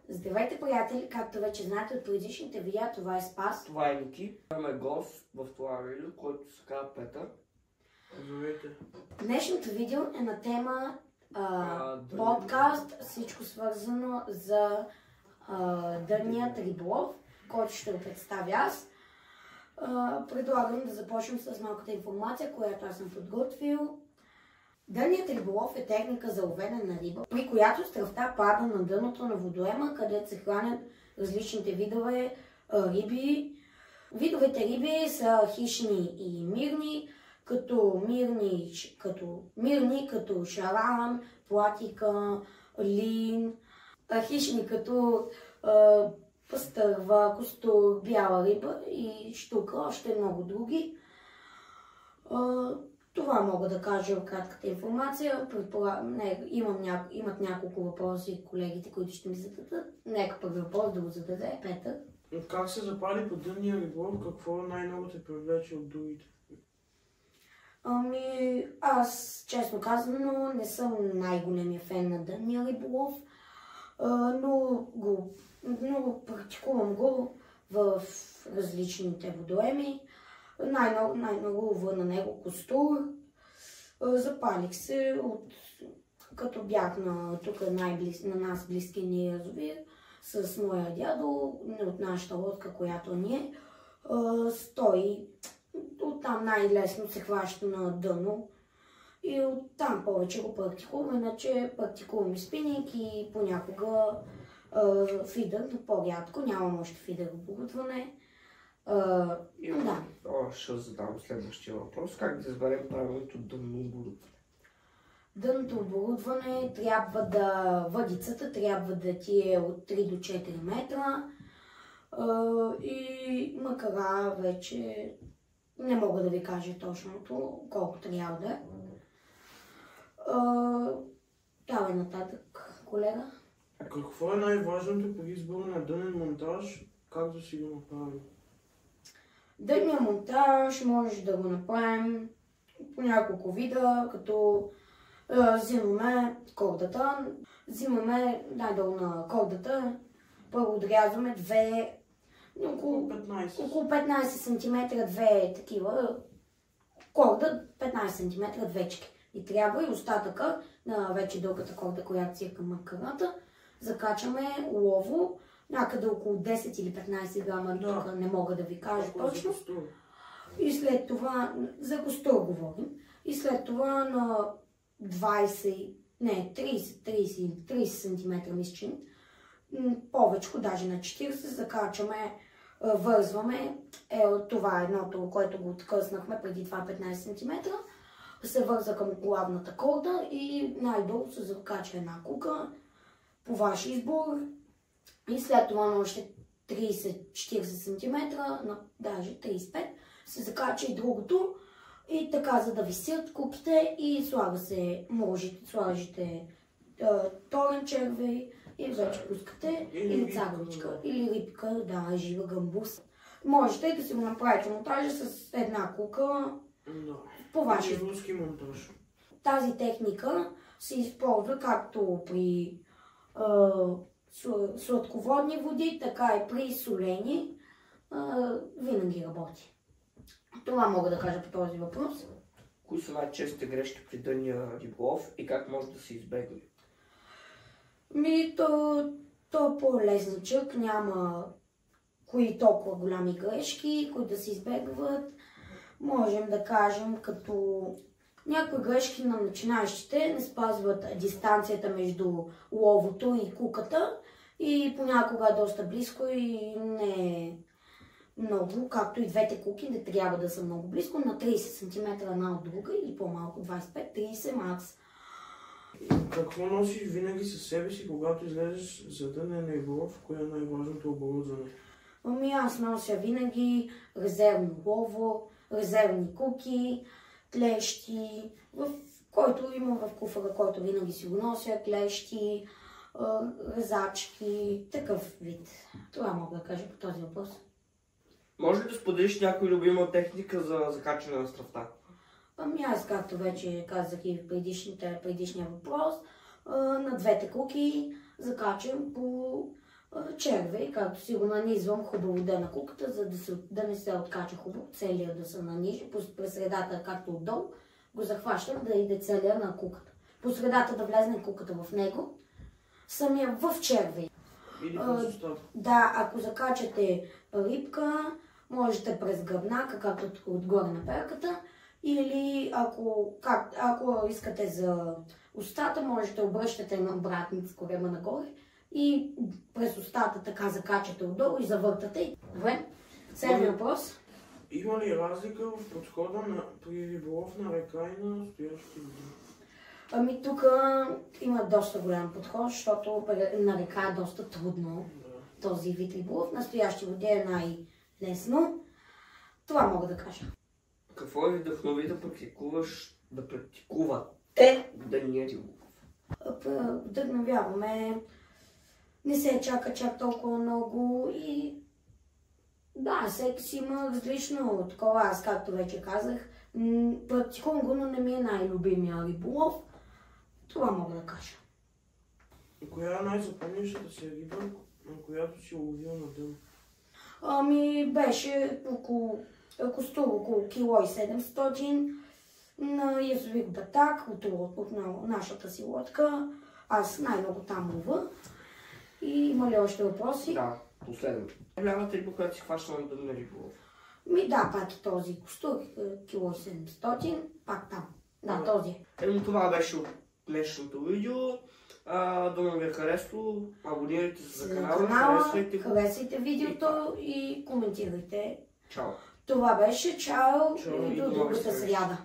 Здравейте, приятели! Както вече знаете от предишните видеа, това е Спас. Това е Ники. Имаме гост в това видео, който се казва Петър. Здравейте. Днешното видео е на тема подкаст, всичко свързано за дънният риболов, който ще го представя аз. Предлагам да започнем с малката информация, която аз съм подготвил. Дънният риболов е техника за ловене на риба, при която стръвта пада на дъното на водоема, където се хранят различните видове риби. Видовете риби са хищни и мирни, като мирни като шаран, платика, лин, хищни като пастърва, костур, бяла риба и щука, още много други. Това мога да кажа в кратката информация. Имат няколко въпроси колегите, които ще ми зададат. Нека първи въпрос да го зададе Петър. Как се запали по дънния риболов? Какво най-много те привлече от другите? Аз, честно казано, не съм най-големия фен на дънния риболов, но практикувам го в различните водоеми. Най-много лова на него костур. Запалих се, като бях тук на нас близкия ни язовир с моя дядо, от нашата лодка, която ни е. Оттам най-лесно се хваща на дъно и оттам повече го практикувам, иначе практикувам и спининг и понякога фидър, но по-рядко, нямам още фидър оборудване. Ще задам следващия въпрос. Как да изберем правилното дънно оборудване? Дънното оборудване въдицата трябва да ти е от 3 до 4 метра и макара вече не мога да ви кажа точното колко трябва да е. Давай нататък, колега. Какво е най-важното при избора на дънен монтаж? Как да си го направим? Дънния монтаж може да го направим по няколко вида, като взимаме кордата. Взимаме най-долу на кордата, първо отрязваме около 15 см две такива корда, 15 см двечки. И трябва и остатъка на вече дългата корда, която си е към макарата, закачаме улово, някъде около 10 или 15 грама, тук не мога да ви кажа точно. И след това, за костур говорим, и след това на 30 см мисчин, повече, даже на 40 закачаме, вързваме, това е едното, което го откъснахме преди това 15 см, се върза към главната корда и най-долу се закача една кука, по ваш избор, и след това на още 30-40 см, даже 35 се закача и другото, и така, за да висят куките, и слагате торен червей и вече пускате или царвичка, или рибка, жива гамбус. Можете да си го направите монтажа с една кука по вашия руски монтаж. Тази техника се използва както при сладководни води, така и при солени. Винаги работи. Това мога да кажа по този въпрос. Кои са най-честите грешки при дънния риболов и как може да се избегне? То по-лесничък, няма кои толкова голями грешки, които да се избегват. Можем да кажем като някои грешки на начинаещите не спазват дистанцията между ловото и куката и понякога е доста близко и не е много, както и двете куки не трябва да са много близко, на 30 см една от друга или по-малко, 25-30 макс. Какво носиш винаги със себе си, когато излезеш за дънен риболов? Кое е най-важното оборудване? Аз нося винаги резервно лово, резервни куки, клещи, който има в куфара, който винаги си го нося, клещи, резачки, такъв вид. Това мога да кажа по този въпрос. Може ли да споделиш някой любима техника за закачане на стръвта? Аз, както вече казах и в предишния въпрос, на двете куки закачам по червей, както си го нанизвам хубаво на куката, за да не се откача хубаво, целият да се нанижи, през средата, както отдолу, го захващам да иде целият на куката. По средата да влезне куката в него, самия в червей. Или през устата. Да, ако закачате рибка, можете през гръбнака, както отгоре на перката, или ако искате за устата, можете обръщате на обратница корема нагоре и през устата така закачате отдолу и завъртате. Добре? Следващия въпрос. Има ли разлика в подхода при риболов на река и на стоящи води? Тук има доста голям подход, защото на река е доста трудно този вид риболов. Настоящи води е най-лесно. Това мога да кажа. Какво ви вдъхнови да практикувате дания риболов? Вдъхновяваме, не се чака чак толкова много и да, всеки си има различно такова. Аз, както вече казах, практикувам го, но не ми е най-любимия риболов. Това мога да кажа. Коя е най-запомнящата си риба, на която си ловил на дъно? Беше около 1,7 кг на язовир Батак от нашата си лодка. Аз най-много там лова. И има ли още въпроси? Да, последно. Голямата риба, която си хваща на дъно на риболов? Да, пак е този костур, 1,7 кг, пак там. Да, този. Това беше от днешното видео. Да му ви е харесало, абонирайте се за канала, харесайте видеото и коментирайте. Чао! Това беше чао и до другата другата сряда.